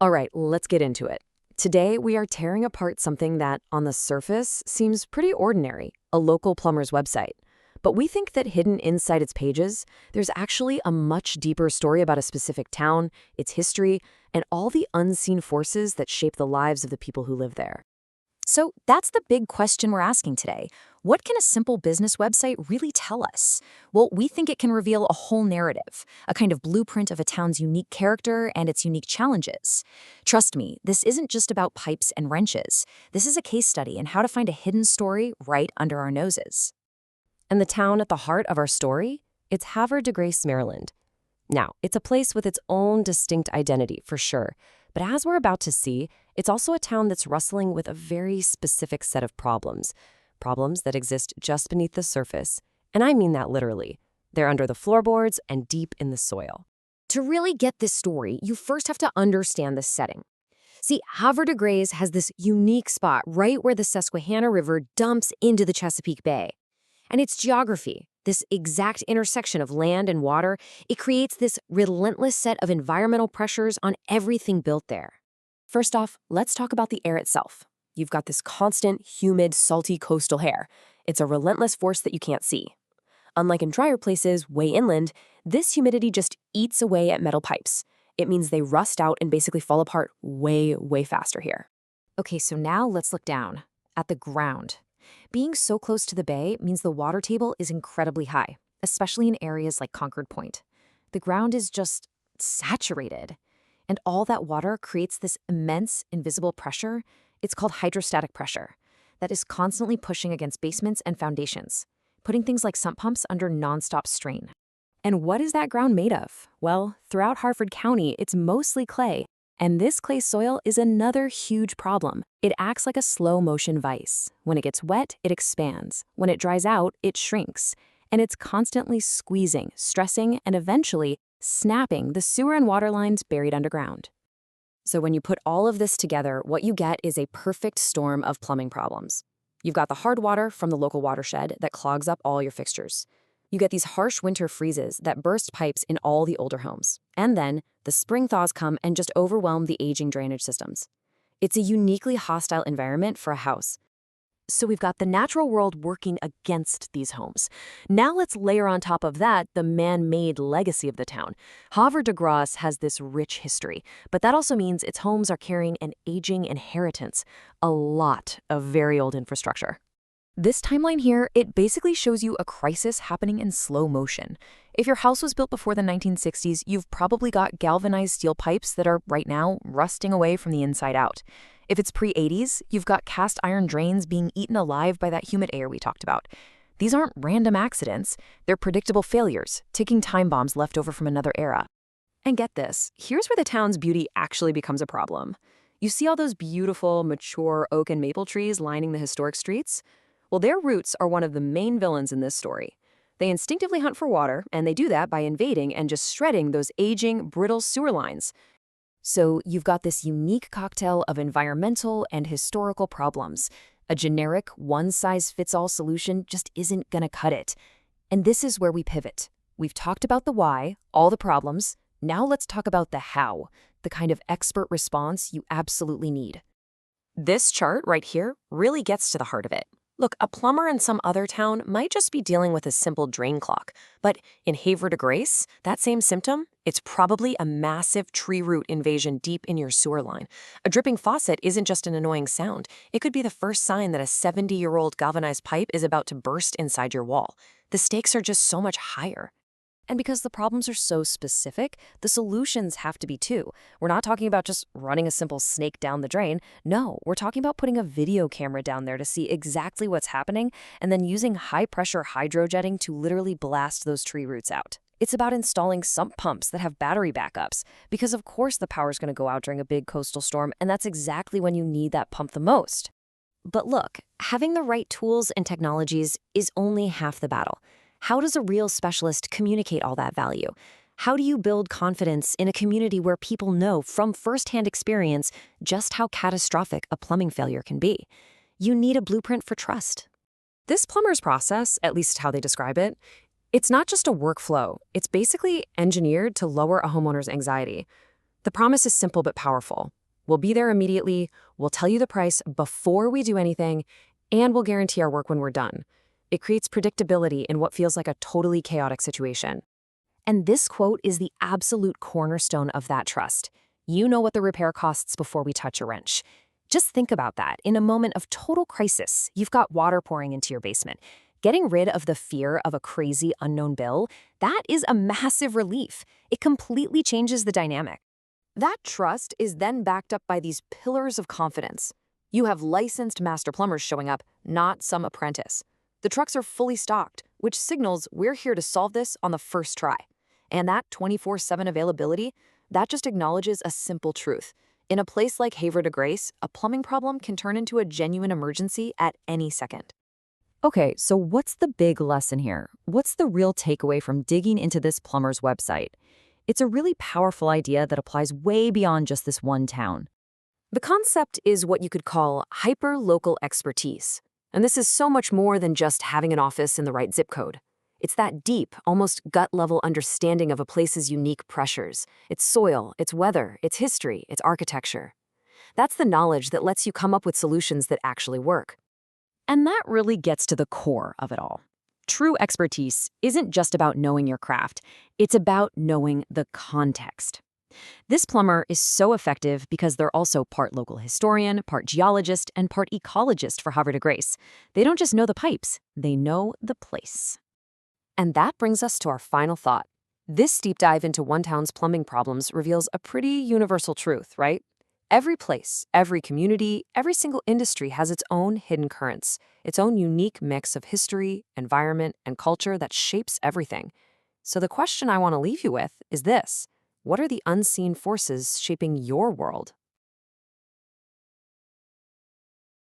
All right, let's get into it. Today, we are tearing apart something that, on the surface, seems pretty ordinary, a local plumber's website. But we think that hidden inside its pages, there's actually a much deeper story about a specific town, its history, and all the unseen forces that shape the lives of the people who live there. So that's the big question we're asking today. What can a simple business website really tell us? Well, we think it can reveal a whole narrative, a kind of blueprint of a town's unique character and its unique challenges. Trust me, this isn't just about pipes and wrenches. This is a case study in how to find a hidden story right under our noses. And the town at the heart of our story? It's Havre de Grace, Maryland. Now, it's a place with its own distinct identity, for sure. But as we're about to see, it's also a town that's wrestling with a very specific set of problems. Problems that exist just beneath the surface. And I mean that literally. They're under the floorboards and deep in the soil. To really get this story, you first have to understand the setting. See, Havre de Grace has this unique spot right where the Susquehanna River dumps into the Chesapeake Bay. And its geography, this exact intersection of land and water, it creates this relentless set of environmental pressures on everything built there. First off, let's talk about the air itself. You've got this constant, humid, salty coastal air. It's a relentless force that you can't see. Unlike in drier places, way inland, this humidity just eats away at metal pipes. It means they rust out and basically fall apart way, way faster here. Okay, so now let's look down at the ground. Being so close to the bay means the water table is incredibly high, especially in areas like Concord Point. The ground is just saturated, and all that water creates this immense invisible pressure. It's called hydrostatic pressure that is constantly pushing against basements and foundations, putting things like sump pumps under nonstop strain. And what is that ground made of? Well, throughout Harford County, it's mostly clay. And this clay soil is another huge problem. It acts like a slow-motion vise. When it gets wet, it expands. When it dries out, it shrinks. And it's constantly squeezing, stressing, and eventually snapping the sewer and water lines buried underground. So when you put all of this together, what you get is a perfect storm of plumbing problems. You've got the hard water from the local watershed that clogs up all your fixtures. You get these harsh winter freezes that burst pipes in all the older homes. And then the spring thaws come and just overwhelm the aging drainage systems. It's a uniquely hostile environment for a house. So we've got the natural world working against these homes. Now let's layer on top of that the man-made legacy of the town. Havre de Grace has this rich history, but that also means its homes are carrying an aging inheritance, a lot of very old infrastructure. This timeline here, it basically shows you a crisis happening in slow motion. If your house was built before the 1960s, you've probably got galvanized steel pipes that are, right now, rusting away from the inside out. If it's pre-80s, you've got cast iron drains being eaten alive by that humid air we talked about. These aren't random accidents. They're predictable failures, ticking time bombs left over from another era. And get this, here's where the town's beauty actually becomes a problem. You see all those beautiful, mature oak and maple trees lining the historic streets? Well, their roots are one of the main villains in this story. They instinctively hunt for water, and they do that by invading and just shredding those aging, brittle sewer lines. So you've got this unique cocktail of environmental and historical problems. A generic, one-size-fits-all solution just isn't gonna cut it. And this is where we pivot. We've talked about the why, all the problems. Now let's talk about the how, the kind of expert response you absolutely need. This chart right here really gets to the heart of it. Look, a plumber in some other town might just be dealing with a simple drain clock, but in Havre de Grace, that same symptom, it's probably a massive tree root invasion deep in your sewer line. A dripping faucet isn't just an annoying sound. It could be the first sign that a 70-year-old galvanized pipe is about to burst inside your wall. The stakes are just so much higher. And because the problems are so specific, the solutions have to be too. We're not talking about just running a simple snake down the drain. No, we're talking about putting a video camera down there to see exactly what's happening and then using high-pressure hydrojetting to literally blast those tree roots out. It's about installing sump pumps that have battery backups, because of course the power's going to go out during a big coastal storm, and that's exactly when you need that pump the most. But look, having the right tools and technologies is only half the battle. How does a real specialist communicate all that value? How do you build confidence in a community where people know from firsthand experience just how catastrophic a plumbing failure can be? You need a blueprint for trust. This plumber's process, at least how they describe it, it's not just a workflow. It's basically engineered to lower a homeowner's anxiety. The promise is simple but powerful. We'll be there immediately, we'll tell you the price before we do anything, and we'll guarantee our work when we're done. It creates predictability in what feels like a totally chaotic situation. And this quote is the absolute cornerstone of that trust. You know what the repair costs before we touch a wrench. Just think about that. In a moment of total crisis, you've got water pouring into your basement. Getting rid of the fear of a crazy unknown bill, that is a massive relief. It completely changes the dynamic. That trust is then backed up by these pillars of confidence. You have licensed master plumbers showing up, not some apprentice. The trucks are fully stocked, which signals we're here to solve this on the first try. And that 24/7 availability, that just acknowledges a simple truth. In a place like Havre de Grace, a plumbing problem can turn into a genuine emergency at any second. Okay, so what's the big lesson here? What's the real takeaway from digging into this plumber's website? It's a really powerful idea that applies way beyond just this one town. The concept is what you could call hyper-local expertise. And this is so much more than just having an office in the right zip code. It's that deep, almost gut-level understanding of a place's unique pressures, its soil, its weather, its history, its architecture. That's the knowledge that lets you come up with solutions that actually work. And that really gets to the core of it all. True expertise isn't just about knowing your craft, it's about knowing the context. This plumber is so effective because they're also part local historian, part geologist, and part ecologist for Havre de Grace. They don't just know the pipes, they know the place. And that brings us to our final thought. This deep dive into one town's plumbing problems reveals a pretty universal truth, right? Every place, every community, every single industry has its own hidden currents, its own unique mix of history, environment, and culture that shapes everything. So the question I want to leave you with is this: what are the unseen forces shaping your world?